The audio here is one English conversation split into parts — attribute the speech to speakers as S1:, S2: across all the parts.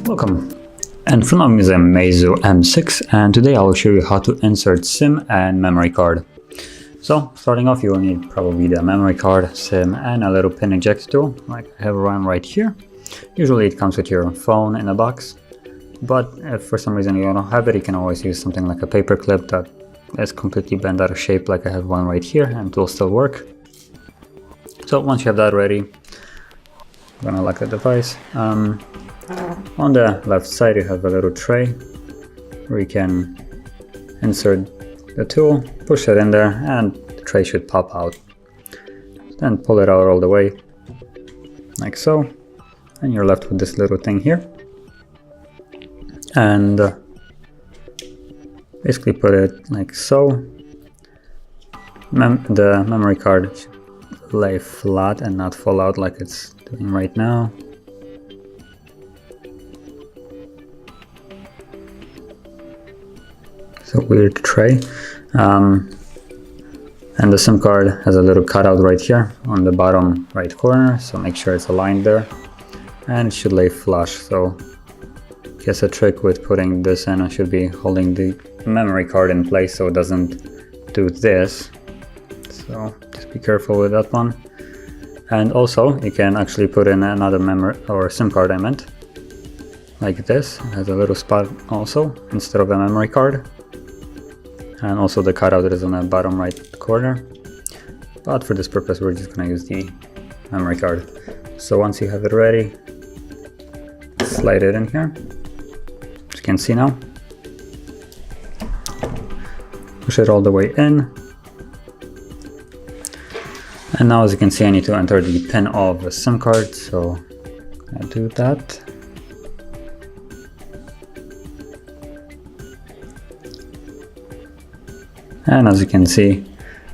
S1: Welcome, and from Meizu M6, and today I will show you how to insert SIM and memory card. So starting off, you will need probably the memory card, SIM, and a little pin eject tool, like I have one right here. Usually it comes with your phone in a box, but if for some reason you don't have it, you can always use something like a paper clip that is completely bent out of shape, like I have one right here, and it will still work. So once you have that ready, I'm gonna lock the device. On the left side you have a little tray where you can insert the tool, push it in there, and the tray should pop out. Then pull it out all the way, like so, and you're left with this little thing here. And basically put it like so. The memory card should lay flat and not fall out like it's doing right now. It's a weird tray. And the SIM card has a little cutout right here on the bottom right corner, so make sure it's aligned there. And it should lay flush, so I guess a trick with putting this in, I should be holding the memory card in place so it doesn't do this. So just be careful with that one. And also you can actually put in another memory or SIM card, I meant, like this. It has a little spot also instead of a memory card. And also the cutout is on the bottom right corner, but for this purpose we're just going to use the memory card. So once you have it ready, slide it in here, as you can see now. Push it all the way in, and now as you can see I need to enter the pin of the SIM card, so I do that. And as you can see,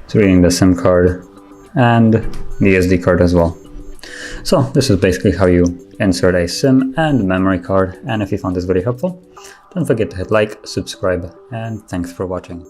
S1: it's reading the SIM card and the SD card as well. So this is basically how you insert a SIM and memory card. And if you found this video helpful, don't forget to hit like, subscribe, and thanks for watching.